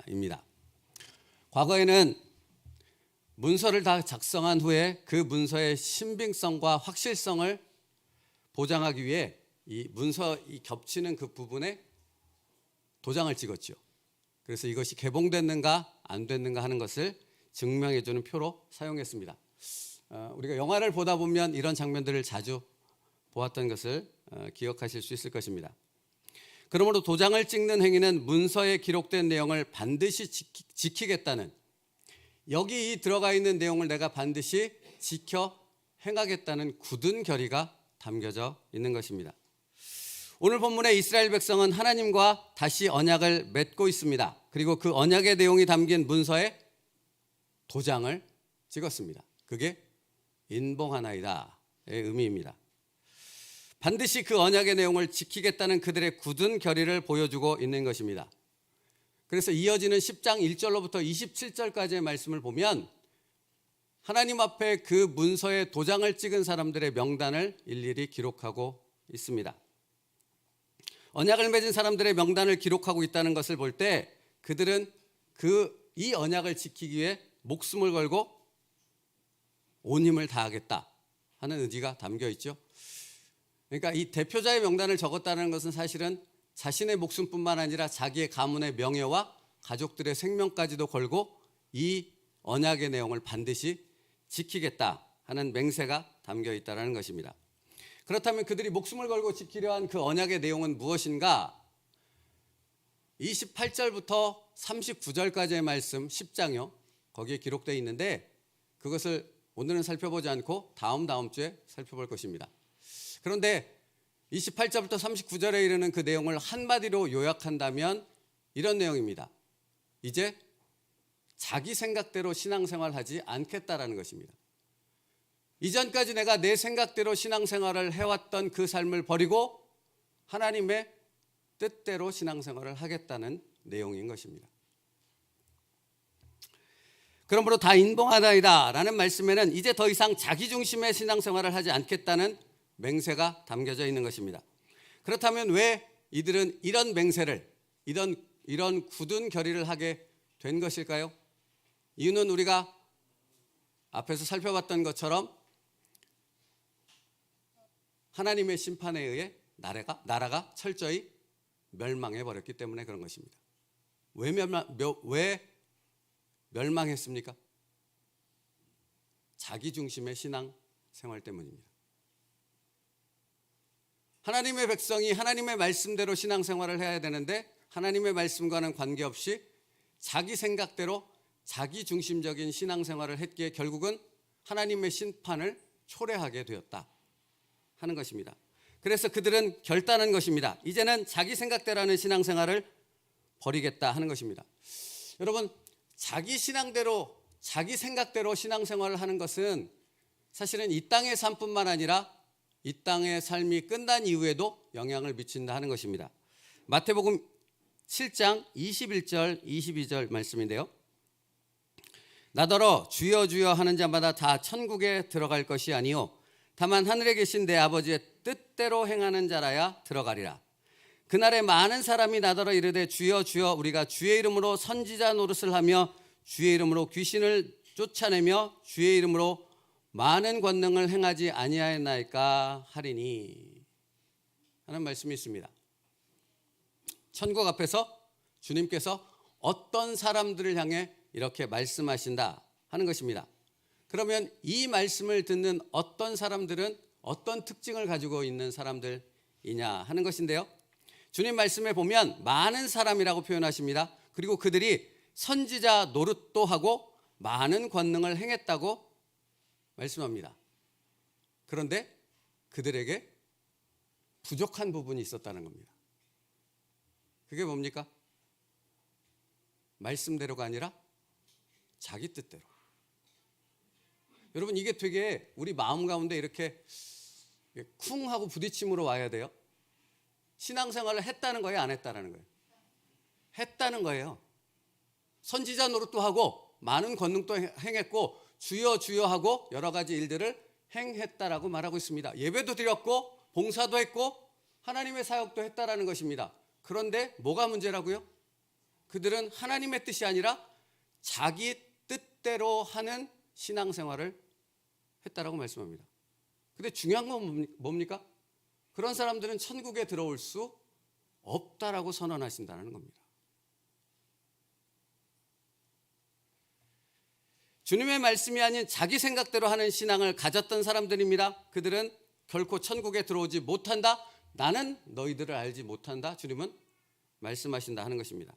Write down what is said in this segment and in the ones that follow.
입니다. 과거에는 문서를 다 작성한 후에 그 문서의 신빙성과 확실성을 보장하기 위해 이 문서 겹치는 그 부분에 도장을 찍었죠. 그래서 이것이 개봉됐는가 안 됐는가 하는 것을 증명해주는 표로 사용했습니다. 우리가 영화를 보다 보면 이런 장면들을 자주 보았던 것을 기억하실 수 있을 것입니다. 그러므로 도장을 찍는 행위는 문서에 기록된 내용을 반드시 지키겠다는, 여기 들어가 있는 내용을 내가 반드시 지켜 행하겠다는 굳은 결의가 담겨져 있는 것입니다. 오늘 본문의 이스라엘 백성은 하나님과 다시 언약을 맺고 있습니다. 그리고 그 언약의 내용이 담긴 문서에 도장을 찍었습니다. 그게 인봉하나이다의 의미입니다. 반드시 그 언약의 내용을 지키겠다는 그들의 굳은 결의를 보여주고 있는 것입니다. 그래서 이어지는 10장 1절로부터 27절까지의 말씀을 보면 하나님 앞에 그 문서에 도장을 찍은 사람들의 명단을 일일이 기록하고 있습니다. 언약을 맺은 사람들의 명단을 기록하고 있다는 것을 볼 때 그들은 이 언약을 지키기 위해 목숨을 걸고 온 힘을 다하겠다 하는 의지가 담겨 있죠. 그러니까 이 대표자의 명단을 적었다는 것은 사실은 자신의 목숨뿐만 아니라 자기의 가문의 명예와 가족들의 생명까지도 걸고 이 언약의 내용을 반드시 지키겠다 하는 맹세가 담겨 있다는 것입니다. 그렇다면 그들이 목숨을 걸고 지키려 한 그 언약의 내용은 무엇인가? 28절부터 39절까지의 말씀 10장이요. 거기에 기록되어 있는데 그것을 오늘은 살펴보지 않고 다음 주에 살펴볼 것입니다. 그런데 28절부터 39절에 이르는 그 내용을 한마디로 요약한다면 이런 내용입니다. 이제 자기 생각대로 신앙생활하지 않겠다라는 것입니다. 이전까지 내가 내 생각대로 신앙생활을 해왔던 그 삶을 버리고 하나님의 뜻대로 신앙생활을 하겠다는 내용인 것입니다. 그러므로 다 인봉하나이다 라는 말씀에는 이제 더 이상 자기 중심의 신앙생활을 하지 않겠다는 맹세가 담겨져 있는 것입니다. 그렇다면 왜 이들은 이런 맹세를, 이런 굳은 결의를 하게 된 것일까요? 이유는 우리가 앞에서 살펴봤던 것처럼 하나님의 심판에 의해 나라가 철저히 멸망해버렸기 때문에 그런 것입니다. 왜 멸망했습니까? 자기 중심의 신앙생활 때문입니다. 하나님의 백성이 하나님의 말씀대로 신앙생활을 해야 되는데 하나님의 말씀과는 관계없이 자기 생각대로 자기 중심적인 신앙생활을 했기에 결국은 하나님의 심판을 초래하게 되었다 하는 것입니다. 그래서 그들은 결단한 것입니다. 이제는 자기 생각대로 신앙생활을 버리겠다 하는 것입니다. 여러분, 자기 신앙대로 자기 생각대로 신앙생활을 하는 것은 사실은 이 땅의 삶뿐만 아니라 이 땅의 삶이 끝난 이후에도 영향을 미친다 하는 것입니다. 마태복음 7장 21절 22절 말씀인데요. 나더러 주여 주여 하는 자마다 다 천국에 들어갈 것이 아니요 다만 하늘에 계신 내 아버지의 뜻대로 행하는 자라야 들어가리라. 그날에 많은 사람이 나더러 이르되 주여 주여 우리가 주의 이름으로 선지자 노릇을 하며 주의 이름으로 귀신을 쫓아내며 주의 이름으로 많은 권능을 행하지 아니하였나이까 하리니 하는 말씀이 있습니다. 천국 앞에서 주님께서 어떤 사람들을 향해 이렇게 말씀하신다 하는 것입니다. 그러면 이 말씀을 듣는 어떤 사람들은 어떤 특징을 가지고 있는 사람들이냐 하는 것인데요. 주님 말씀에 보면 많은 사람이라고 표현하십니다. 그리고 그들이 선지자 노릇도 하고 많은 권능을 행했다고 말씀합니다. 그런데 그들에게 부족한 부분이 있었다는 겁니다. 그게 뭡니까? 말씀대로가 아니라 자기 뜻대로. 여러분, 이게 되게 우리 마음 가운데 이렇게 쿵 하고 부딪힘으로 와야 돼요. 신앙생활을 했다는 거예요, 안 했다는 거예요? 했다는 거예요. 선지자 노릇도 하고 많은 권능도 행했고 주여 주여 하고 여러 가지 일들을 행했다라고 말하고 있습니다. 예배도 드렸고 봉사도 했고 하나님의 사역도 했다라는 것입니다. 그런데 뭐가 문제라고요? 그들은 하나님의 뜻이 아니라 자기 뜻대로 하는 신앙생활을 했다라고 말씀합니다. 근데 중요한 건 뭡니까? 그런 사람들은 천국에 들어올 수 없다라고 선언하신다는 겁니다. 주님의 말씀이 아닌 자기 생각대로 하는 신앙을 가졌던 사람들입니다. 그들은 결코 천국에 들어오지 못한다. 나는 너희들을 알지 못한다. 주님은 말씀하신다 하는 것입니다.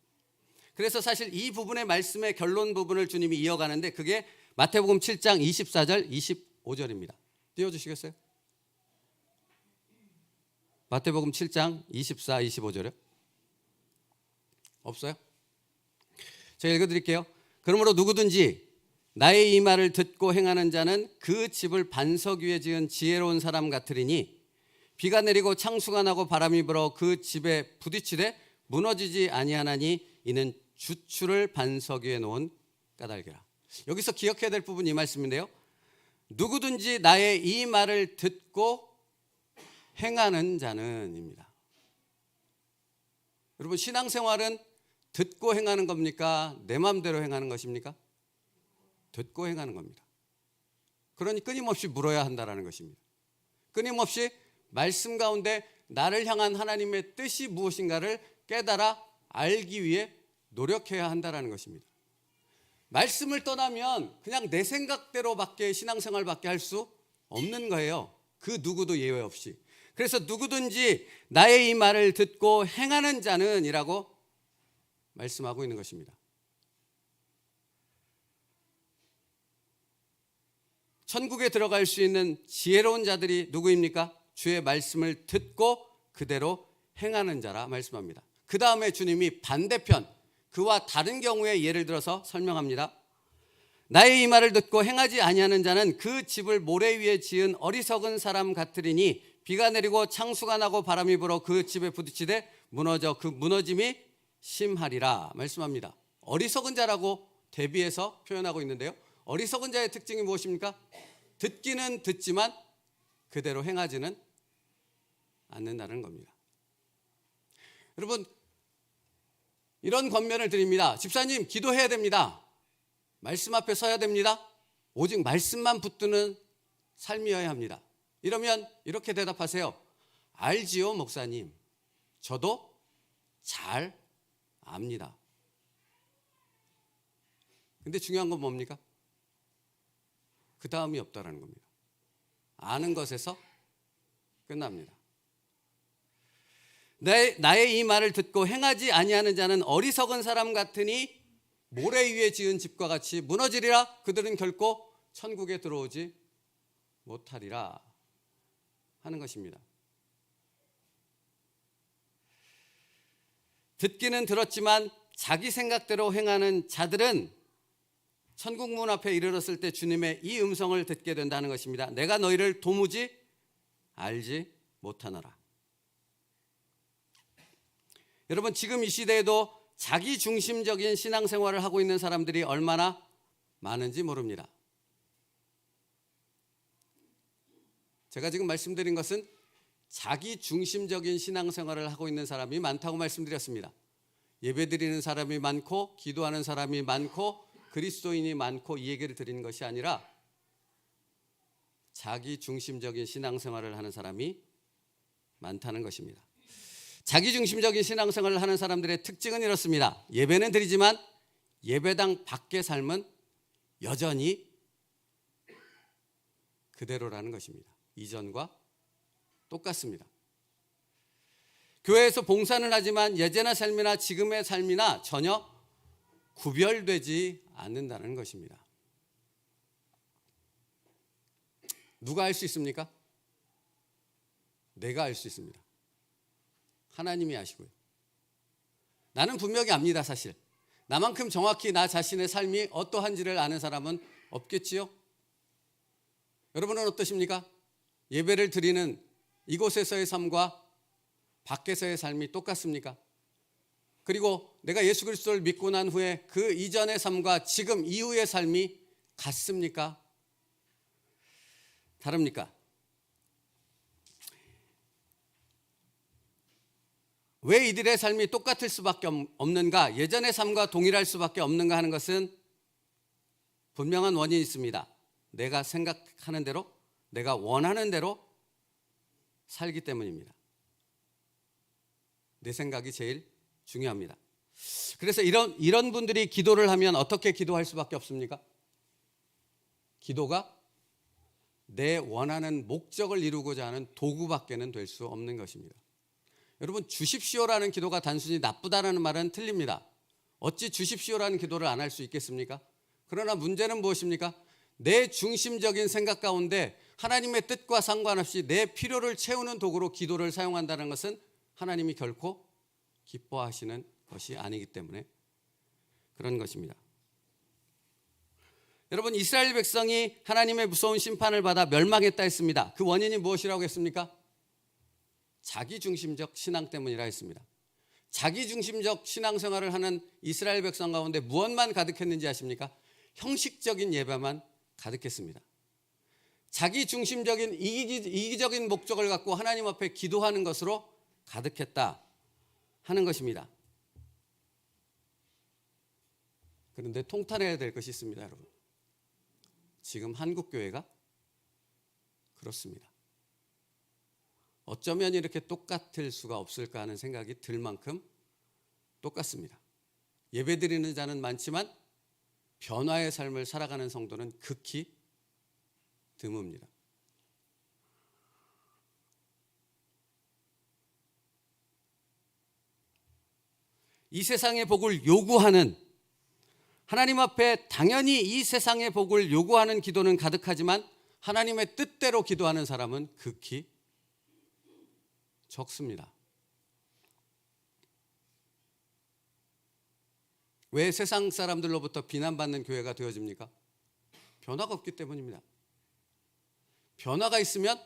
그래서 사실 이 부분의 말씀의 결론 부분을 주님이 이어가는데 그게 마태복음 7장 24절 25절입니다. 띄워주시겠어요? 마태복음 7장 24, 25절이요? 없어요? 제가 읽어드릴게요. 그러므로 누구든지 나의 이 말을 듣고 행하는 자는 그 집을 반석 위에 지은 지혜로운 사람 같으리니 비가 내리고 창수가 나고 바람이 불어 그 집에 부딪히되 무너지지 아니하나니 이는 주추를 반석 위에 놓은 까닭이라. 여기서 기억해야 될 부분이 이 말씀인데요. 누구든지 나의 이 말을 듣고 행하는 자는입니다. 여러분, 신앙생활은 듣고 행하는 겁니까? 내 마음대로 행하는 것입니까? 듣고 행하는 겁니다. 그러니 끊임없이 물어야 한다는 것입니다. 끊임없이 말씀 가운데 나를 향한 하나님의 뜻이 무엇인가를 깨달아 알기 위해 노력해야 한다는 것입니다. 말씀을 떠나면 그냥 내 생각대로밖에 신앙생활밖에 할 수 없는 거예요. 그 누구도 예외 없이. 그래서 누구든지 나의 이 말을 듣고 행하는 자는 이라고 말씀하고 있는 것입니다. 천국에 들어갈 수 있는 지혜로운 자들이 누구입니까? 주의 말씀을 듣고 그대로 행하는 자라 말씀합니다. 그 다음에 주님이 반대편, 그와 다른 경우에 예를 들어서 설명합니다. 나의 이 말을 듣고 행하지 아니하는 자는 그 집을 모래 위에 지은 어리석은 사람 같으리니 비가 내리고 창수가 나고 바람이 불어 그 집에 부딪히되 무너져 그 무너짐이 심하리라 말씀합니다. 어리석은 자라고 대비해서 표현하고 있는데요. 어리석은 자의 특징이 무엇입니까? 듣기는 듣지만 그대로 행하지는 않는다는 겁니다. 여러분, 이런 권면을 드립니다. 집사님, 기도해야 됩니다. 말씀 앞에 서야 됩니다. 오직 말씀만 붙드는 삶이어야 합니다. 이러면 이렇게 대답하세요. 알지요, 목사님. 저도 잘 압니다. 근데 중요한 건 뭡니까? 그 다음이 없다라는 겁니다. 아는 것에서 끝납니다. 나의 이 말을 듣고 행하지 아니하는 자는 어리석은 사람 같으니 모래 위에 지은 집과 같이 무너지리라. 그들은 결코 천국에 들어오지 못하리라 하는 것입니다. 듣기는 들었지만 자기 생각대로 행하는 자들은 천국 문 앞에 이르렀을 때 주님의 이 음성을 듣게 된다는 것입니다. 내가 너희를 도무지 알지 못하노라. 여러분, 지금 이 시대에도 자기 중심적인 신앙생활을 하고 있는 사람들이 얼마나 많은지 모릅니다. 제가 지금 말씀드린 것은 자기 중심적인 신앙생활을 하고 있는 사람이 많다고 말씀드렸습니다. 예배드리는 사람이 많고 기도하는 사람이 많고 그리스도인이 많고 이 얘기를 드리는 것이 아니라 자기 중심적인 신앙생활을 하는 사람이 많다는 것입니다. 자기 중심적인 신앙생활을 하는 사람들의 특징은 이렇습니다. 예배는 드리지만 예배당 밖의 삶은 여전히 그대로라는 것입니다. 이전과 똑같습니다. 교회에서 봉사는 하지만 예전의 삶이나 지금의 삶이나 전혀 구별되지 않는다는 것입니다. 누가 알 수 있습니까? 내가 알 수 있습니다. 하나님이 아시고요. 나는 분명히 압니다, 사실. 나만큼 정확히 나 자신의 삶이 어떠한지를 아는 사람은 없겠지요? 여러분은 어떠십니까? 예배를 드리는 이곳에서의 삶과 밖에서의 삶이 똑같습니까? 그리고 내가 예수 그리스도를 믿고 난 후에 그 이전의 삶과 지금 이후의 삶이 같습니까? 다릅니까? 왜 이들의 삶이 똑같을 수밖에 없는가, 예전의 삶과 동일할 수밖에 없는가 하는 것은 분명한 원인이 있습니다. 내가 생각하는 대로, 내가 원하는 대로 살기 때문입니다. 내 생각이 제일 중요합니다. 그래서 이런 분들이 기도를 하면 어떻게 기도할 수밖에 없습니까? 기도가 내 원하는 목적을 이루고자 하는 도구밖에는 될 수 없는 것입니다. 여러분, 주십시오라는 기도가 단순히 나쁘다는 말은 틀립니다. 어찌 주십시오라는 기도를 안 할 수 있겠습니까? 그러나 문제는 무엇입니까? 내 중심적인 생각 가운데 하나님의 뜻과 상관없이 내 필요를 채우는 도구로 기도를 사용한다는 것은 하나님이 결코 기뻐하시는 것이 아니기 때문에 그런 것입니다. 여러분, 이스라엘 백성이 하나님의 무서운 심판을 받아 멸망했다 했습니다. 그 원인이 무엇이라고 했습니까? 자기중심적 신앙 때문이라 했습니다. 자기중심적 신앙생활을 하는 이스라엘 백성 가운데 무엇만 가득했는지 아십니까? 형식적인 예배만 가득했습니다. 자기중심적인 이기적인 목적을 갖고 하나님 앞에 기도하는 것으로 가득했다 하는 것입니다. 그런데 통탄해야 될 것이 있습니다, 여러분. 지금 한국교회가 그렇습니다. 어쩌면 이렇게 똑같을 수가 없을까 하는 생각이 들 만큼 똑같습니다. 예배드리는 자는 많지만 변화의 삶을 살아가는 성도는 극히 드뭅니다. 이 세상의 복을 요구하는, 하나님 앞에 당연히 이 세상의 복을 요구하는 기도는 가득하지만 하나님의 뜻대로 기도하는 사람은 극히 적습니다. 왜 세상 사람들로부터 비난받는 교회가 되어집니까? 변화가 없기 때문입니다. 변화가 있으면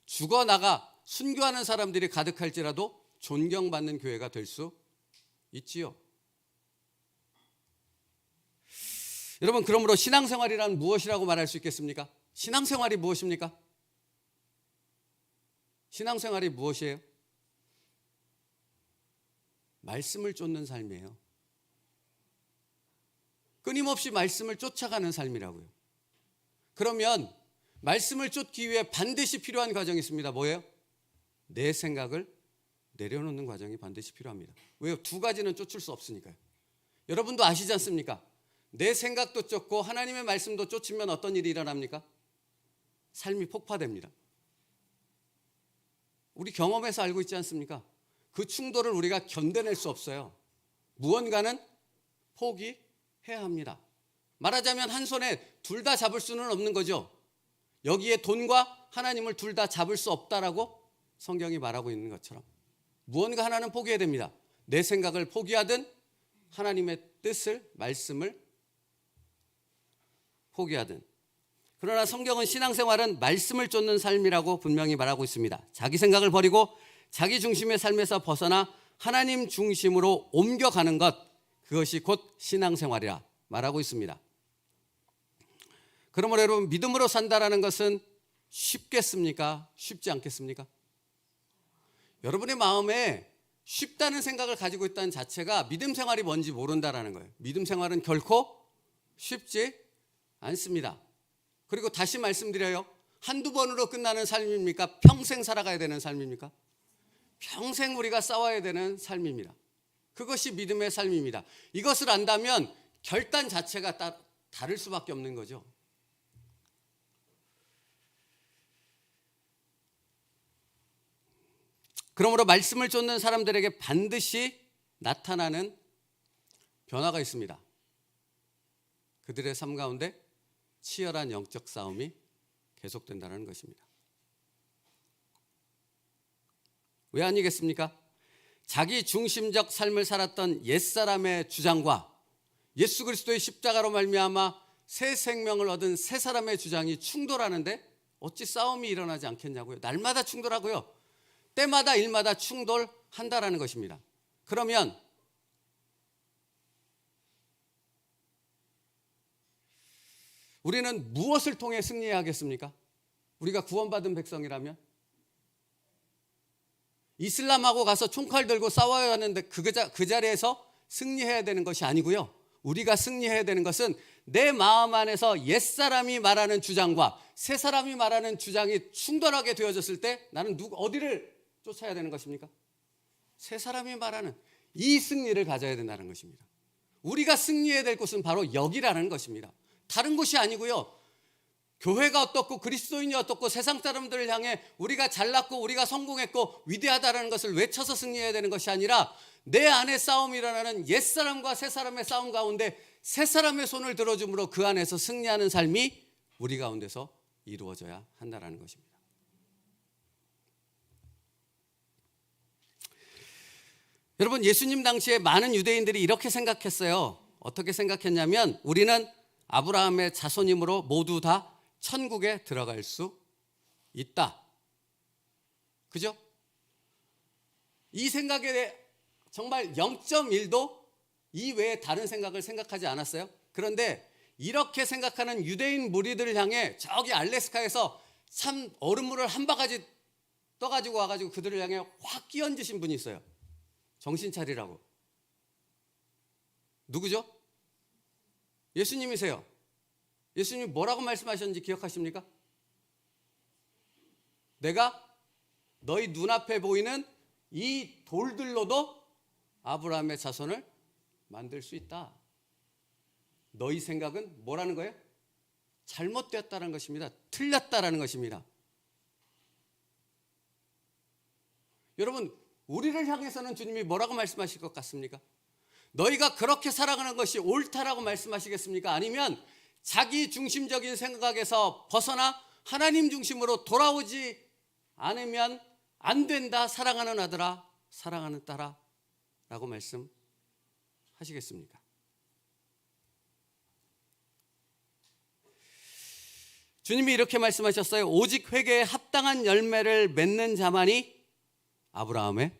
죽어나가 순교하는 사람들이 가득할지라도 존경받는 교회가 될 수 있지요. 여러분, 그러므로 신앙생활이란 무엇이라고 말할 수 있겠습니까? 신앙생활이 무엇입니까? 신앙생활이 무엇이에요? 말씀을 쫓는 삶이에요. 끊임없이 말씀을 쫓아가는 삶이라고요. 그러면 말씀을 쫓기 위해 반드시 필요한 과정이 있습니다. 뭐예요? 내 생각을 내려놓는 과정이 반드시 필요합니다. 왜요? 두 가지는 쫓을 수 없으니까요. 여러분도 아시지 않습니까? 내 생각도 쫓고 하나님의 말씀도 쫓으면 어떤 일이 일어납니까? 삶이 폭파됩니다. 우리 경험에서 알고 있지 않습니까? 그 충돌을 우리가 견뎌낼 수 없어요. 무언가는 포기해야 합니다. 말하자면 한 손에 둘 다 잡을 수는 없는 거죠. 여기에 돈과 하나님을 둘 다 잡을 수 없다라고 성경이 말하고 있는 것처럼 무언가 하나는 포기해야 됩니다. 내 생각을 포기하든 하나님의 뜻을, 말씀을 포기하든. 그러나 성경은 신앙생활은 말씀을 쫓는 삶이라고 분명히 말하고 있습니다. 자기 생각을 버리고 자기 중심의 삶에서 벗어나 하나님 중심으로 옮겨가는 것, 그것이 곧 신앙생활이라 말하고 있습니다. 그러므로 여러분, 믿음으로 산다라는 것은 쉽겠습니까? 쉽지 않겠습니까? 여러분의 마음에 쉽다는 생각을 가지고 있다는 자체가 믿음 생활이 뭔지 모른다라는 거예요. 믿음 생활은 결코 쉽지 않습니다. 그리고 다시 말씀드려요. 한두 번으로 끝나는 삶입니까? 평생 살아가야 되는 삶입니까? 평생 우리가 싸워야 되는 삶입니다. 그것이 믿음의 삶입니다. 이것을 안다면 결단 자체가 다를 수밖에 없는 거죠. 그러므로 말씀을 쫓는 사람들에게 반드시 나타나는 변화가 있습니다. 그들의 삶 가운데 치열한 영적 싸움이 계속된다는 것입니다. 왜 아니겠습니까? 자기 중심적 삶을 살았던 옛사람의 주장과 예수 그리스도의 십자가로 말미암아 새 생명을 얻은 새 사람의 주장이 충돌하는데 어찌 싸움이 일어나지 않겠냐고요. 날마다 충돌하고요. 때마다 일마다 충돌한다라는 것입니다. 그러면 우리는 무엇을 통해 승리해야 하겠습니까? 우리가 구원받은 백성이라면 이슬람하고 가서 총칼 들고 싸워야 하는데 그 자리에서 승리해야 되는 것이 아니고요. 우리가 승리해야 되는 것은 내 마음 안에서 옛사람이 말하는 주장과 새사람이 말하는 주장이 충돌하게 되어졌을 때 나는 어디를 쫓아야 되는 것입니까? 새사람이 말하는 이 승리를 가져야 된다는 것입니다. 우리가 승리해야 될 곳은 바로 여기라는 것입니다. 다른 곳이 아니고요. 교회가 어떻고 그리스도인이 어떻고 세상 사람들을 향해 우리가 잘났고 우리가 성공했고 위대하다는 것을 외쳐서 승리해야 되는 것이 아니라 내 안에 싸움이 일어나는 옛사람과 새사람의 싸움 가운데 새사람의 손을 들어줌으로 그 안에서 승리하는 삶이 우리 가운데서 이루어져야 한다는 것입니다. 여러분, 예수님 당시에 많은 유대인들이 이렇게 생각했어요. 어떻게 생각했냐면 우리는 아브라함의 자손이므로 모두 다 천국에 들어갈 수 있다. 그죠? 이 생각에 정말 0.1도 이외에 다른 생각을 생각하지 않았어요. 그런데 이렇게 생각하는 유대인 무리들을 향해 저기 알래스카에서 참 얼음물을 한 바가지 떠가지고 와가지고 그들을 향해 확 끼얹으신 분이 있어요. 정신 차리라고. 누구죠? 예수님이세요. 예수님이 뭐라고 말씀하셨는지 기억하십니까? 내가 너희 눈앞에 보이는 이 돌들로도 아브라함의 자손을 만들 수 있다. 너희 생각은 뭐라는 거예요? 잘못되었다는 것입니다. 틀렸다라는 것입니다. 여러분, 우리를 향해서는 주님이 뭐라고 말씀하실 것 같습니까? 너희가 그렇게 살아가는 것이 옳다라고 말씀하시겠습니까? 아니면 자기 중심적인 생각에서 벗어나 하나님 중심으로 돌아오지 않으면 안 된다, 사랑하는 아들아, 사랑하는 딸아 라고 말씀하시겠습니까? 주님이 이렇게 말씀하셨어요. 오직 회개에 합당한 열매를 맺는 자만이 아브라함의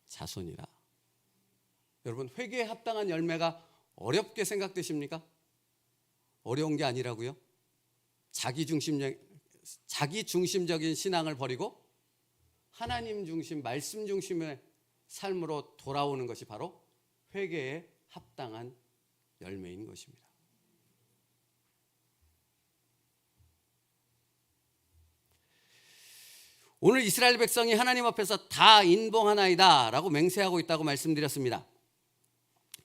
자손이라. 여러분, 회개에 합당한 열매가 어렵게 생각되십니까? 어려운 게 아니라고요. 자기 중심적인 신앙을 버리고 하나님 중심, 말씀 중심의 삶으로 돌아오는 것이 바로 회개에 합당한 열매인 것입니다. 오늘 이스라엘 백성이 하나님 앞에서 다 인봉하나이다 라고 맹세하고 있다고 말씀드렸습니다.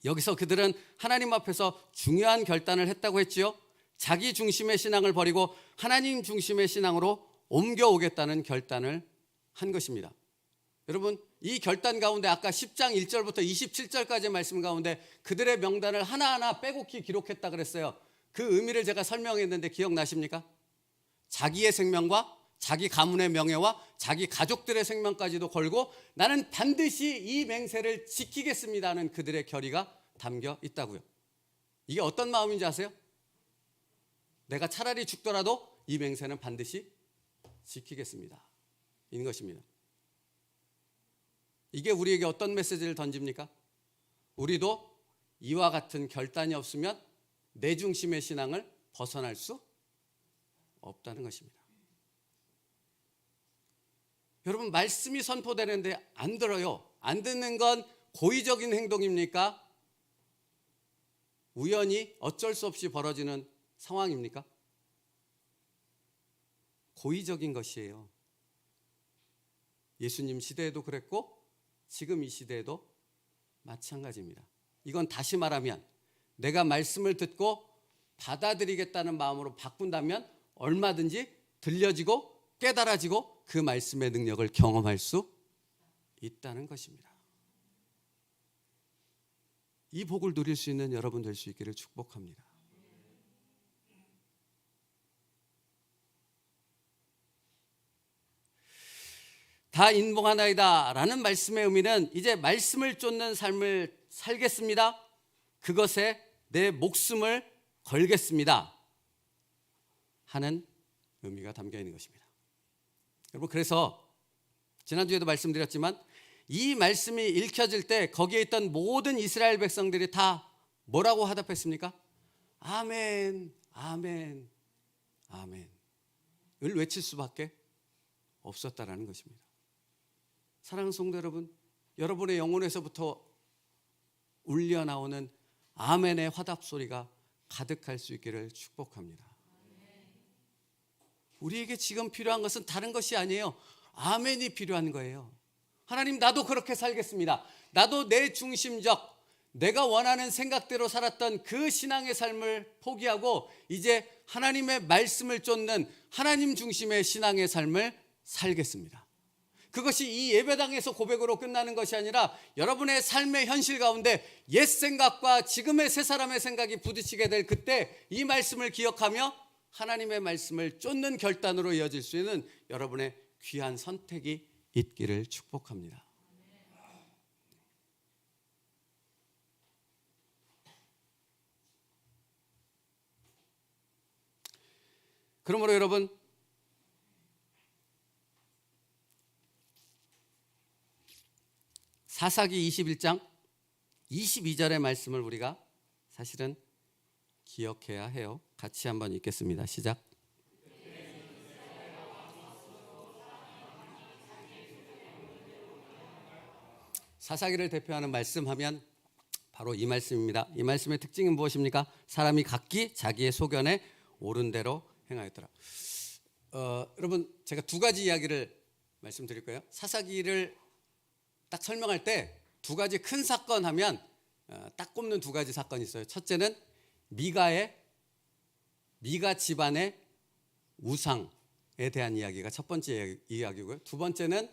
여기서 그들은 하나님 앞에서 중요한 결단을 했다고 했지요. 자기 중심의 신앙을 버리고 하나님 중심의 신앙으로 옮겨오겠다는 결단을 한 것입니다. 여러분, 이 결단 가운데 아까 10장 1절부터 27절까지의 말씀 가운데 그들의 명단을 하나하나 빼곡히 기록했다 그랬어요. 그 의미를 제가 설명했는데 기억나십니까? 자기의 생명과 자기 가문의 명예와 자기 가족들의 생명까지도 걸고 나는 반드시 이 맹세를 지키겠습니다는 그들의 결의가 담겨 있다고요. 이게 어떤 마음인지 아세요? 내가 차라리 죽더라도 이 맹세는 반드시 지키겠습니다. 인 것입니다. 이게 우리에게 어떤 메시지를 던집니까? 우리도 이와 같은 결단이 없으면 내 중심의 신앙을 벗어날 수 없다는 것입니다. 여러분, 말씀이 선포되는데 안 들어요. 안 듣는 건 고의적인 행동입니까? 우연히 어쩔 수 없이 벌어지는 상황입니까? 고의적인 것이에요. 예수님 시대에도 그랬고 지금 이 시대에도 마찬가지입니다. 이건 다시 말하면 내가 말씀을 듣고 받아들이겠다는 마음으로 바꾼다면 얼마든지 들려지고 깨달아지고 그 말씀의 능력을 경험할 수 있다는 것입니다. 이 복을 누릴 수 있는 여러분 될 수 있기를 축복합니다. 다 인봉하나이다 라는 말씀의 의미는 이제 말씀을 쫓는 삶을 살겠습니다. 그것에 내 목숨을 걸겠습니다 하는 의미가 담겨 있는 것입니다. 여러분, 그래서 지난주에도 말씀드렸지만 이 말씀이 읽혀질 때 거기에 있던 모든 이스라엘 백성들이 다 뭐라고 화답했습니까? 아멘, 아멘, 아멘을 외칠 수밖에 없었다라는 것입니다. 사랑하는 성도 여러분, 여러분의 영혼에서부터 울려 나오는 아멘의 화답 소리가 가득할 수 있기를 축복합니다. 우리에게 지금 필요한 것은 다른 것이 아니에요. 아멘이 필요한 거예요. 하나님, 나도 그렇게 살겠습니다. 나도 내 중심적, 내가 원하는 생각대로 살았던 그 신앙의 삶을 포기하고 이제 하나님의 말씀을 쫓는 하나님 중심의 신앙의 삶을 살겠습니다. 그것이 이 예배당에서 고백으로 끝나는 것이 아니라 여러분의 삶의 현실 가운데 옛 생각과 지금의 새 사람의 생각이 부딪히게 될 그때 이 말씀을 기억하며 하나님의 말씀을 쫓는 결단으로 이어질 수 있는 여러분의 귀한 선택이 있기를 축복합니다. 그러므로 여러분, 사사기 21장 22절의 말씀을 우리가 사실은 기억해야 해요. 같이 한번 읽겠습니다. 시작. 사사기를 대표하는 말씀하면 바로 이 말씀입니다. 이 말씀의 특징은 무엇입니까? 사람이 각기 자기의 소견에 옳은 대로 행하였더라. 여러분, 제가 두 가지 이야기를 말씀드릴 거예요. 사사기를 딱 설명할 때 두 가지 큰 사건 하면 딱 꼽는 두 가지 사건이 있어요. 첫째는 미가 집안의 우상에 대한 이야기가 첫 번째 이야기고요. 두 번째는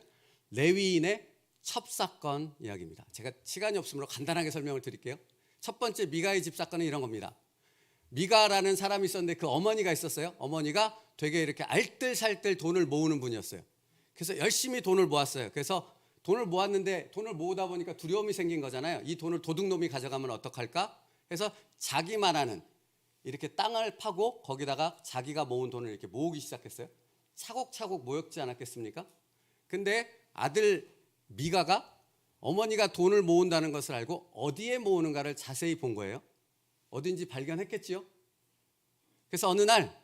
레위인의 첩사건 이야기입니다. 제가 시간이 없으므로 간단하게 설명을 드릴게요. 첫 번째 미가의 집 사건은 이런 겁니다. 미가라는 사람이 있었는데 그 어머니가 있었어요. 어머니가 되게 이렇게 알뜰살뜰 돈을 모으는 분이었어요. 그래서 열심히 돈을 모았어요. 그래서 돈을 모았는데 돈을 모으다 보니까 두려움이 생긴 거잖아요. 이 돈을 도둑놈이 가져가면 어떡할까? 그래서 자기만 하는 이렇게 땅을 파고 거기다가 자기가 모은 돈을 이렇게 모으기 시작했어요. 차곡차곡 모였지 않았겠습니까? 근데 아들 미가가 어머니가 돈을 모은다는 것을 알고 어디에 모으는가를 자세히 본 거예요. 어딘지 발견했겠지요. 그래서 어느 날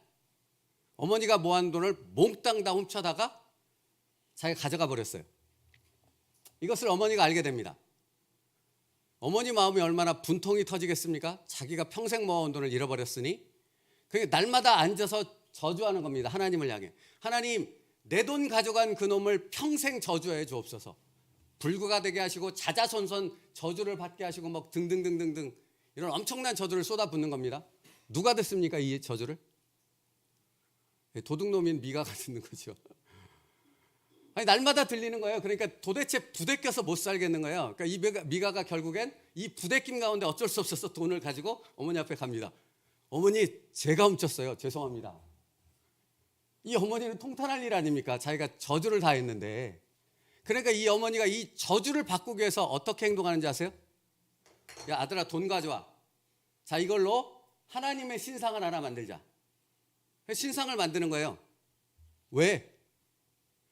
어머니가 모은 돈을 몽땅 다 훔쳐다가 자기가 가져가 버렸어요. 이것을 어머니가 알게 됩니다. 어머니 마음이 얼마나 분통이 터지겠습니까? 자기가 평생 모아온 돈을 잃어버렸으니. 그러니까 날마다 앉아서 저주하는 겁니다. 하나님을 향해. 하나님, 내 돈 가져간 그놈을 평생 저주해 주옵소서. 불구가 되게 하시고 자자손손 저주를 받게 하시고 막 등등등등등 이런 엄청난 저주를 쏟아붓는 겁니다. 누가 듣습니까? 이 저주를? 도둑놈인 미가가 듣는 거죠. 아니, 날마다 들리는 거예요. 그러니까 도대체 부대껴서 못 살겠는 거예요. 그러니까 이 미가가 결국엔 이 부대낌 가운데 어쩔 수 없어서 돈을 가지고 어머니 앞에 갑니다. 어머니, 제가 훔쳤어요. 죄송합니다. 이 어머니는 통탄할 일 아닙니까? 자기가 저주를 다 했는데. 그러니까 이 어머니가 이 저주를 바꾸기 위해서 어떻게 행동하는지 아세요? 야, 아들아, 돈 가져와. 자, 이걸로 하나님의 신상을 하나 만들자. 신상을 만드는 거예요. 왜?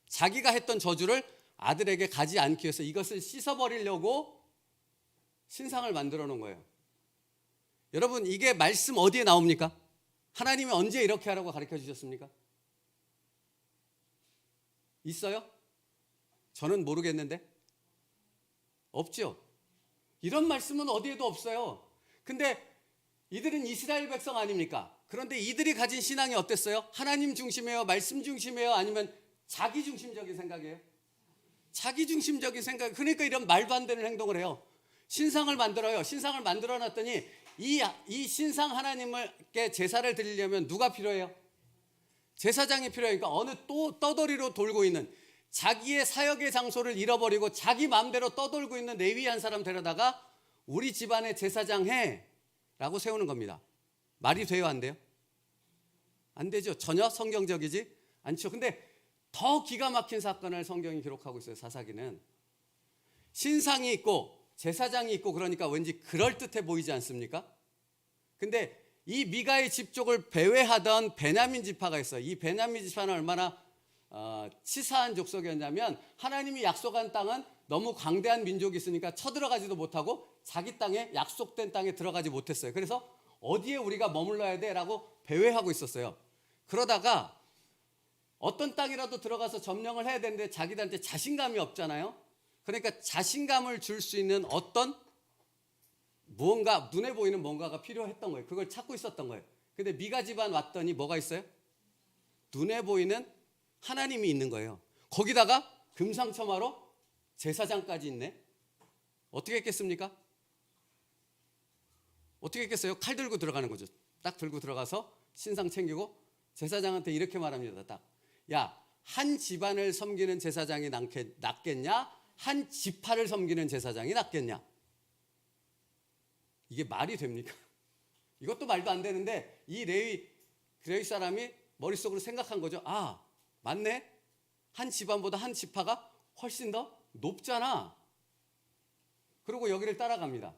자기가 했던 저주를 아들에게 가지 않기 위해서 이것을 씻어버리려고 신상을 만들어 놓은 거예요. 여러분, 이게 말씀 어디에 나옵니까? 하나님이 언제 이렇게 하라고 가르쳐 주셨습니까? 있어요? 저는 모르겠는데. 없죠. 이런 말씀은 어디에도 없어요. 근데 이들은 이스라엘 백성 아닙니까? 그런데 이들이 가진 신앙이 어땠어요? 하나님 중심이에요? 말씀 중심이에요? 아니면 자기 중심적인 생각이에요? 자기 중심적인 생각. 그러니까 이런 말도 안 되는 행동을 해요. 신상을 만들어요. 신상을 만들어 놨더니 이 신상 하나님께 제사를 드리려면 누가 필요해요? 제사장이 필요해요. 그러니까 어느 또 떠돌이로 돌고 있는, 자기의 사역의 장소를 잃어버리고 자기 마음대로 떠돌고 있는 레위 한 사람 데려다가 우리 집안의 제사장 해 라고 세우는 겁니다. 말이 돼요, 안 돼요? 안 되죠. 전혀 성경적이지 않죠. 근데 더 기가 막힌 사건을 성경이 기록하고 있어요. 사사기는 신상이 있고 제사장이 있고 그러니까 왠지 그럴듯해 보이지 않습니까? 근데 이 미가의 집족을 배회하던 베냐민 지파가 있어요. 이 베냐민 지파는 얼마나 치사한 족속이었냐면 하나님이 약속한 땅은 너무 광대한 민족이 있으니까 쳐들어가지도 못하고 자기 땅에, 약속된 땅에 들어가지 못했어요. 그래서 어디에 우리가 머물러야 돼? 라고 배회하고 있었어요. 그러다가 어떤 땅이라도 들어가서 점령을 해야 되는데 자기들한테 자신감이 없잖아요. 그러니까 자신감을 줄 수 있는 어떤 무언가, 눈에 보이는 뭔가가 필요했던 거예요. 그걸 찾고 있었던 거예요. 근데 미가 집안 왔더니 뭐가 있어요? 눈에 보이는 하나님이 있는 거예요. 거기다가 금상첨화로 제사장까지 있네. 어떻게 했겠습니까? 어떻게 했겠어요? 칼 들고 들어가는 거죠. 딱 들고 들어가서 신상 챙기고 제사장한테 이렇게 말합니다. 딱, 야, 한 집안을 섬기는 제사장이 낫겠냐? 한 지파를 섬기는 제사장이 낫겠냐? 이게 말이 됩니까? 이것도 말도 안 되는데 이 레위 사람이 머릿속으로 생각한 거죠. 아, 맞네. 한 집안보다 한 지파가 훨씬 더 높잖아. 그리고 여기를 따라갑니다.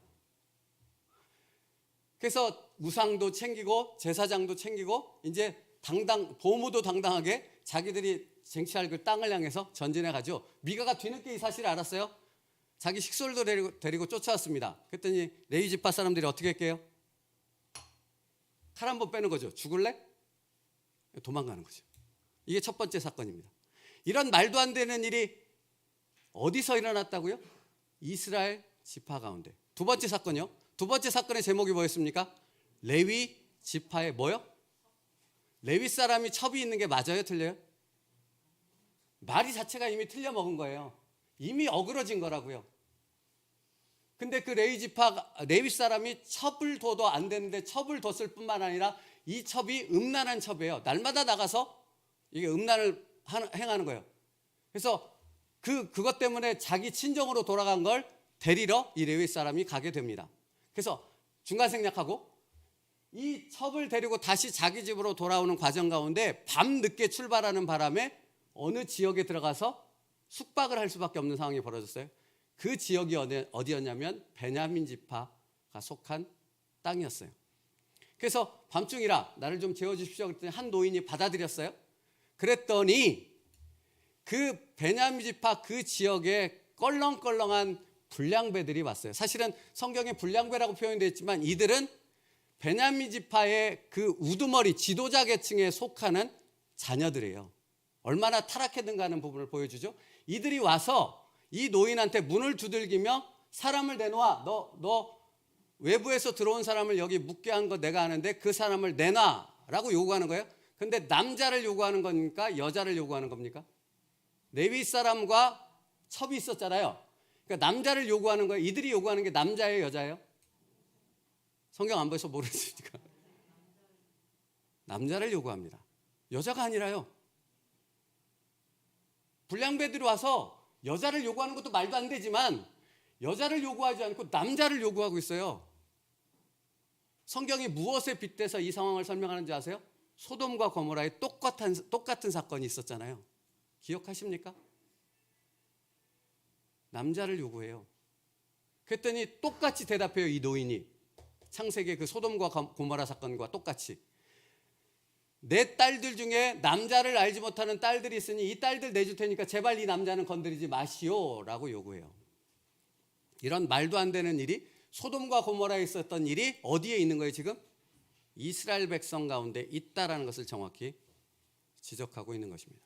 그래서 우상도 챙기고 제사장도 챙기고 이제 보무도 당당하게 자기들이 쟁취할 그 땅을 향해서 전진해 가죠. 미가가 뒤늦게 이 사실을 알았어요. 자기 식솔도 데리고 쫓아왔습니다. 그랬더니 레위 지파 사람들이 어떻게 할게요? 칼 한 번 빼는 거죠. 죽을래? 도망가는 거죠. 이게 첫 번째 사건입니다. 이런 말도 안 되는 일이 어디서 일어났다고요? 이스라엘 지파 가운데. 두 번째 사건이요. 두 번째 사건의 제목이 뭐였습니까? 레위 지파의 뭐요? 레위 사람이 첩이 있는 게 맞아요? 틀려요? 말이 자체가 이미 틀려 먹은 거예요. 이미 어그러진 거라고요. 근데 그 레위 사람이 첩을 둬도 안 되는데 첩을 뒀을 뿐만 아니라 이 첩이 음란한 첩이에요. 날마다 나가서 이게 음란을 행하는 거예요. 그래서 그것 때문에 자기 친정으로 돌아간 걸 데리러 이 레위 사람이 가게 됩니다. 그래서 중간 생략하고 이 첩을 데리고 다시 자기 집으로 돌아오는 과정 가운데 밤늦게 출발하는 바람에 어느 지역에 들어가서 숙박을 할 수밖에 없는 상황이 벌어졌어요. 그 지역이 어디였냐면 베냐민 지파가 속한 땅이었어요. 그래서 밤중이라 나를 좀 재워주십시오 그랬더니 한 노인이 받아들였어요. 그랬더니 그 베냐민 지파 그 지역에 껄렁껄렁한 불량배들이 왔어요. 사실은 성경에 불량배라고 표현되어 있지만 이들은 베냐민 지파의 그 우두머리 지도자 계층에 속하는 자녀들이에요. 얼마나 타락했는가 하는 부분을 보여주죠. 이들이 와서 이 노인한테 문을 두들기며 사람을 내놔. 너 외부에서 들어온 사람을 여기 묵게 한 거 내가 아는데 그 사람을 내놔라고 요구하는 거예요. 근데 남자를 요구하는 겁니까? 여자를 요구하는 겁니까? 레위 사람과 첩이 있었잖아요. 그러니까 남자를 요구하는 거예요. 이들이 요구하는 게 남자예요, 여자예요? 성경 안 보셔서 모르시니까. 남자를 요구합니다. 여자가 아니라요. 불량배들이 와서 여자를 요구하는 것도 말도 안 되지만 여자를 요구하지 않고 남자를 요구하고 있어요. 성경이 무엇에 빗대서 이 상황을 설명하는지 아세요? 소돔과 고모라의 똑같은 사건이 있었잖아요. 기억하십니까? 남자를 요구해요. 그랬더니 똑같이 대답해요. 이 노인이 창세기의 그 소돔과 고모라 사건과 똑같이 내 딸들 중에 남자를 알지 못하는 딸들이 있으니 이 딸들 내줄 테니까 제발 이 남자는 건드리지 마시오 라고 요구해요. 이런 말도 안 되는 일이 소돔과 고모라에 있었던 일이 어디에 있는 거예요 지금? 이스라엘 백성 가운데 있다라는 것을 정확히 지적하고 있는 것입니다.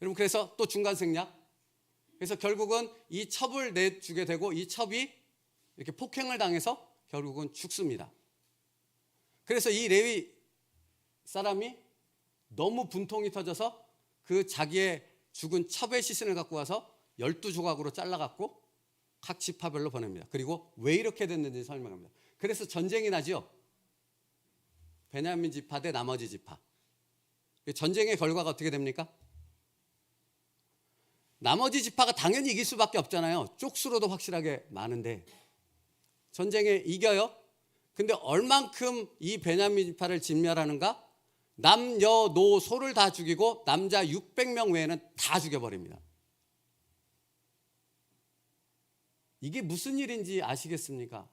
여러분 그래서 또 중간 생략. 그래서 결국은 이 첩을 내주게 되고 이 첩이 이렇게 폭행을 당해서 결국은 죽습니다. 그래서 이 레위 사람이 너무 분통이 터져서 그 자기의 죽은 첩의 시신을 갖고 와서 12조각으로 잘라갖고 각 지파별로 보냅니다. 그리고 왜 이렇게 됐는지 설명합니다. 그래서 전쟁이 나죠. 베냐민 지파 대 나머지 지파. 전쟁의 결과가 어떻게 됩니까? 나머지 지파가 당연히 이길 수밖에 없잖아요. 쪽수로도 확실하게 많은데 전쟁에 이겨요. 근데 얼만큼 이 베냐민 지파를 진멸하는가? 남, 여, 노, 소를 다 죽이고 남자 600명 외에는 다 죽여버립니다. 이게 무슨 일인지 아시겠습니까?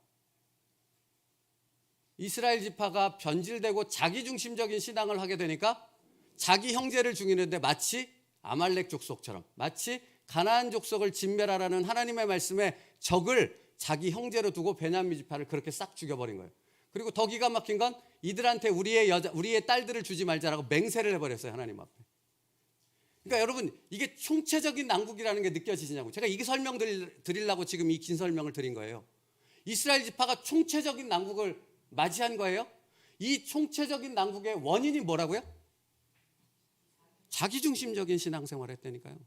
이스라엘 지파가 변질되고 자기중심적인 신앙을 하게 되니까 자기 형제를 죽이는데 마치 아말렉 족속처럼 마치 가나안 족속을 진멸하라는 하나님의 말씀에 적을 자기 형제로 두고 베냐민 지파를 그렇게 싹 죽여버린 거예요. 그리고 더 기가 막힌 건 이들한테 우리의 딸들을 주지 말자라고 맹세를 해버렸어요. 하나님 앞에. 그러니까 여러분 이게 총체적인 난국이라는 게 느껴지시냐고. 제가 이게 드리려고 지금 이 긴 설명을 드린 거예요. 이스라엘 지파가 총체적인 난국을 맞이한 거예요. 이 총체적인 난국의 원인이 뭐라고요? 자기중심적인 신앙생활을 했다니까요.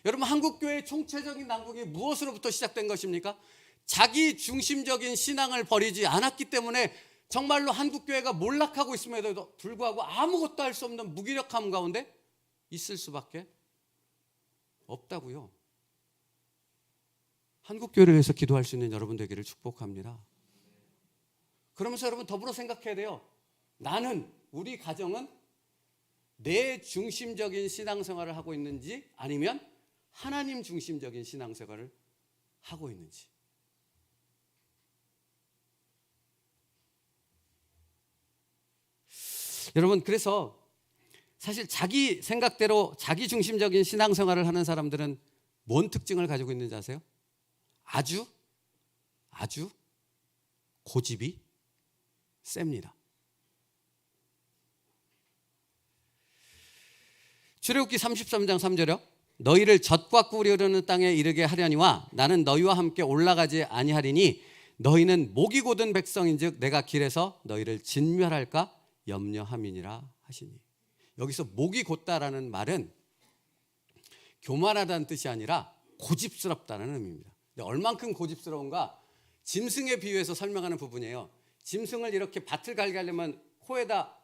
여러분 한국교회의 총체적인 난국이 무엇으로부터 시작된 것입니까? 자기중심적인 신앙을 버리지 않았기 때문에 정말로 한국교회가 몰락하고 있음에도 불구하고 아무것도 할 수 없는 무기력함 가운데 있을 수밖에 없다고요. 한국교회를 위해서 기도할 수 있는 여러분 되기를 축복합니다. 그러면서 여러분 더불어 생각해야 돼요. 나는, 우리 가정은 내 중심적인 신앙생활을 하고 있는지 아니면 하나님 중심적인 신앙생활을 하고 있는지. 여러분 그래서 사실 자기 생각대로 자기 중심적인 신앙생활을 하는 사람들은 뭔 특징을 가지고 있는지 아세요? 아주 고집이 셉니다. 출애굽기 33장 3절이요. 너희를 젖과 꿀이 흐르는 땅에 이르게 하려니와 나는 너희와 함께 올라가지 아니하리니 너희는 목이 곧은 백성인즉 내가 길에서 너희를 진멸할까 염려함이니라 하시니. 여기서 목이 곧다라는 말은 교만하다는 뜻이 아니라 고집스럽다는 의미입니다. 얼만큼 고집스러운가? 짐승에 비유해서 설명하는 부분이에요. 짐승을 이렇게 밭을 갈게 하려면 코에다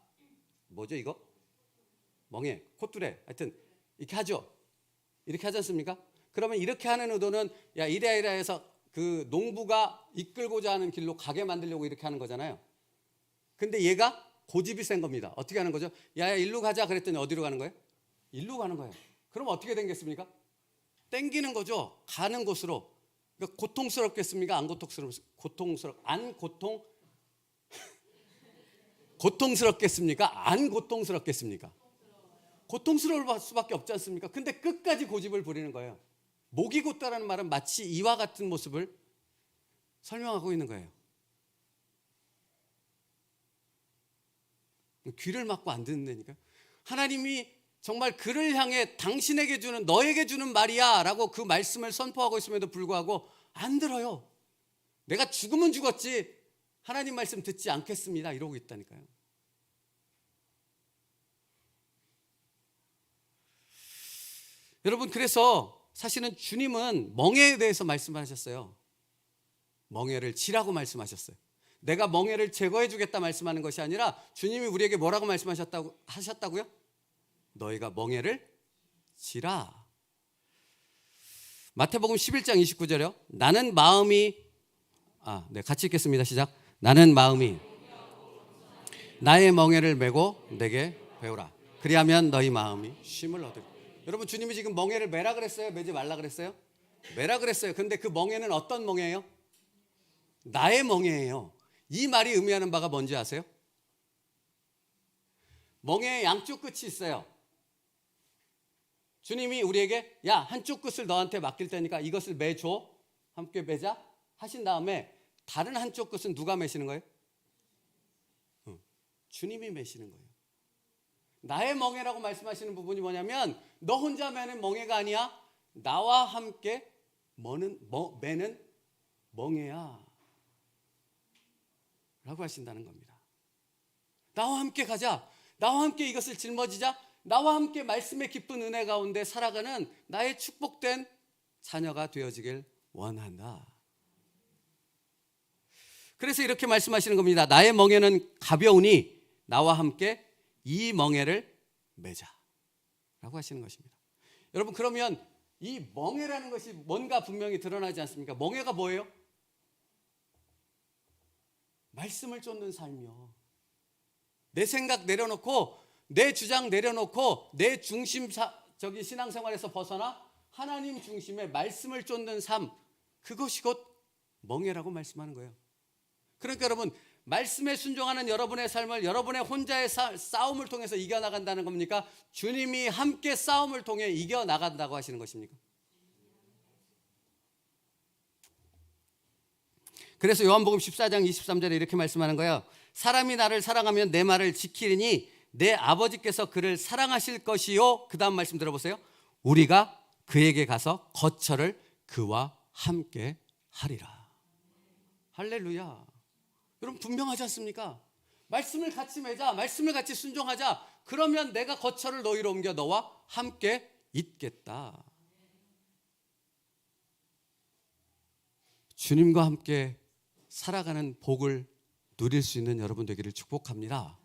뭐죠 이거? 멍에, 콧뚜레, 하여튼 이렇게 하죠. 이렇게 하지 않습니까? 그러면 이렇게 하는 의도는 야 이래야 해서 그 농부가 이끌고자 하는 길로 가게 만들려고 이렇게 하는 거잖아요. 근데 얘가 고집이 센 겁니다. 어떻게 하는 거죠? 야 일로 가자 그랬더니 어디로 가는 거예요? 일로 가는 거예요. 그럼 어떻게 된겠습니까? 땡기는 거죠. 가는 곳으로. 그러니까 고통스럽겠습니까? 안 고통스럽겠습니까? 안 고통스럽겠습니까? 고통스러울 수밖에 없지 않습니까? 근데 끝까지 고집을 부리는 거예요. 목이 곧다라는 말은 마치 이와 같은 모습을 설명하고 있는 거예요. 귀를 막고 안 듣는다니까. 하나님이 정말 그를 향해 당신에게 주는, 너에게 주는 말이야 라고 그 말씀을 선포하고 있음에도 불구하고 안 들어요. 내가 죽으면 죽었지 하나님 말씀 듣지 않겠습니다 이러고 있다니까요. 여러분 그래서 사실은 주님은 멍에에 대해서 말씀하셨어요. 멍에를 치라고 말씀하셨어요. 내가 멍에를 제거해 주겠다 말씀하는 것이 아니라 주님이 우리에게 뭐라고 하셨다고요? 너희가 멍에를 치라. 마태복음 11장 29절이요. 나는 마음이 같이 읽겠습니다. 시작. 나는 마음이 나의 멍에를 메고 내게 배우라. 그리하면 너희 마음이 쉼을 얻으리라. 여러분 주님이 지금 멍에를 메라 그랬어요? 메지 말라 그랬어요? 메라 그랬어요. 근데 그 멍에는 어떤 멍에예요? 나의 멍에예요. 이 말이 의미하는 바가 뭔지 아세요? 멍에의 양쪽 끝이 있어요. 주님이 우리에게 야 한쪽 끝을 너한테 맡길 테니까 이것을 매줘. 함께 매자 하신 다음에 다른 한쪽 끝은 누가 매시는 거예요? 주님이 매시는 거예요. 나의 멍에라고 말씀하시는 부분이 뭐냐면 너 혼자 매는 멍에가 아니야. 나와 함께 매는 멍에야 라고 하신다는 겁니다. 나와 함께 가자. 나와 함께 이것을 짊어지자. 나와 함께 말씀의 기쁜 은혜 가운데 살아가는 나의 축복된 자녀가 되어지길 원한다. 그래서 이렇게 말씀하시는 겁니다. 나의 멍에는 가벼우니 나와 함께 이 멍에를 매자 라고 하시는 것입니다. 여러분 그러면 이 멍에라는 것이 뭔가 분명히 드러나지 않습니까? 멍에가 뭐예요? 말씀을 쫓는 삶이요. 내 생각 내려놓고 내 주장 내려놓고 내 중심적인 신앙생활에서 벗어나 하나님 중심의 말씀을 쫓는 삶, 그것이 곧 멍에라고 말씀하는 거예요. 그러니까 여러분 말씀에 순종하는 여러분의 삶을 여러분의 혼자의 싸움을 통해서 이겨나간다는 겁니까? 주님이 함께 싸움을 통해 이겨나간다고 하시는 것입니까? 그래서 요한복음 14장 23절에 이렇게 말씀하는 거예요. 사람이 나를 사랑하면 내 말을 지키리니 내 아버지께서 그를 사랑하실 것이요. 그 다음 말씀 들어보세요. 우리가 그에게 가서 거처를 그와 함께 하리라. 할렐루야. 여러분 분명하지 않습니까? 말씀을 같이 맺자, 말씀을 같이 순종하자. 그러면 내가 거처를 너희로 옮겨 너와 함께 있겠다. 주님과 함께 살아가는 복을 누릴 수 있는 여러분 되기를 축복합니다.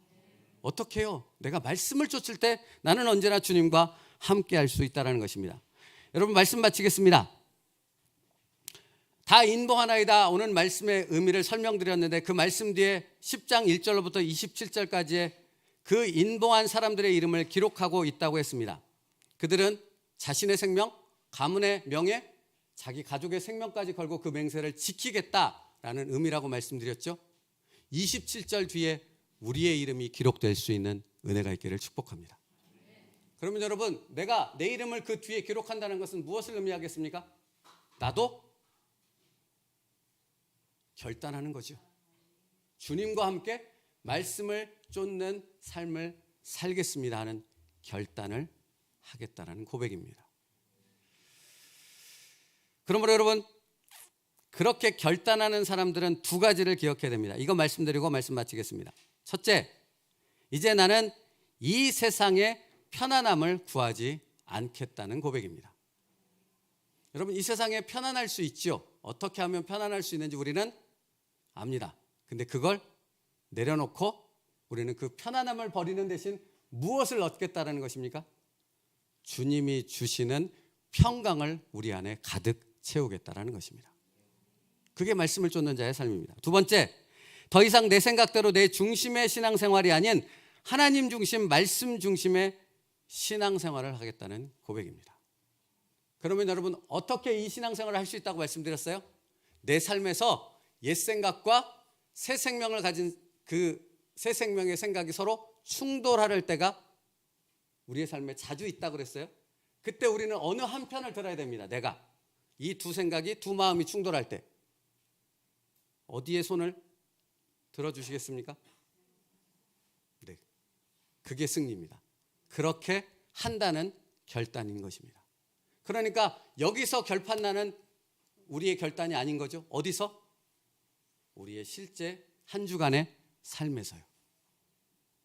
어떻게 해요? 내가 말씀을 쫓을 때 나는 언제나 주님과 함께 할 수 있다는 것입니다. 여러분 말씀 마치겠습니다. 다 인봉하나이다. 오늘 말씀의 의미를 설명드렸는데 그 말씀 뒤에 10장 1절로부터 27절까지의 그 인봉한 사람들의 이름을 기록하고 있다고 했습니다. 그들은 자신의 생명, 가문의 명예, 자기 가족의 생명까지 걸고 그 맹세를 지키겠다라는 의미라고 말씀드렸죠. 27절 뒤에 우리의 이름이 기록될 수 있는 은혜가 있기를 축복합니다. 그러면 여러분, 내가 내 이름을 그 뒤에 기록한다는 것은 무엇을 의미하겠습니까? 나도 결단하는 거죠. 주님과 함께 말씀을 쫓는 삶을 살겠습니다 하는 결단을 하겠다는 고백입니다. 그러므로 여러분, 그렇게 결단하는 사람들은 두 가지를 기억해야 됩니다. 이거 말씀드리고 말씀 마치겠습니다. 첫째, 이제 나는 이 세상의 편안함을 구하지 않겠다는 고백입니다. 여러분, 이 세상에 편안할 수 있죠. 어떻게 하면 편안할 수 있는지 우리는 압니다. 근데 그걸 내려놓고 우리는 그 편안함을 버리는 대신 무엇을 얻겠다는 것입니까? 주님이 주시는 평강을 우리 안에 가득 채우겠다는 것입니다. 그게 말씀을 쫓는 자의 삶입니다. 두 번째, 더 이상 내 생각대로 내 중심의 신앙생활이 아닌 하나님 중심, 말씀 중심의 신앙생활을 하겠다는 고백입니다. 그러면 여러분 어떻게 이 신앙생활을 할 수 있다고 말씀드렸어요? 내 삶에서 옛 생각과 새 생명을 가진 그 새 생명의 생각이 서로 충돌할 때가 우리의 삶에 자주 있다고 그랬어요. 그때 우리는 어느 한 편을 들어야 됩니다. 내가 이 두 생각이, 두 마음이 충돌할 때 어디에 손을 들어주시겠습니까? 네, 그게 승리입니다. 그렇게 한다는 결단인 것입니다. 그러니까 여기서 결판나는 우리의 결단이 아닌 거죠. 어디서? 우리의 실제 한 주간의 삶에서요.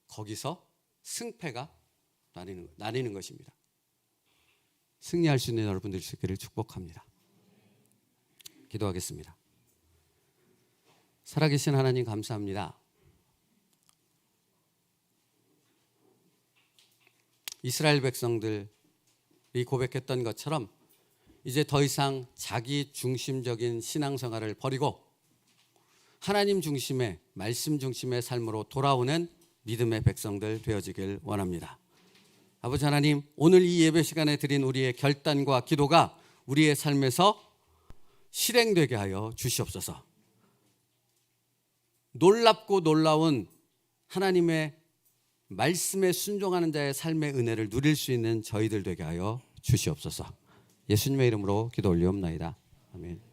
거기서 승패가 나뉘는 것입니다. 승리할 수 있는 여러분들 있기를 축복합니다. 기도하겠습니다. 살아계신 하나님 감사합니다. 이스라엘 백성들이 고백했던 것처럼 이제 더 이상 자기 중심적인 신앙생활을 버리고 하나님 중심의, 말씀 중심의 삶으로 돌아오는 믿음의 백성들 되어지길 원합니다. 아버지 하나님, 오늘 이 예배 시간에 드린 우리의 결단과 기도가 우리의 삶에서 실행되게 하여 주시옵소서. 놀랍고 놀라운 하나님의 말씀에 순종하는 자의 삶의 은혜를 누릴 수 있는 저희들 되게 하여 주시옵소서. 예수님의 이름으로 기도 올리옵나이다. 아멘.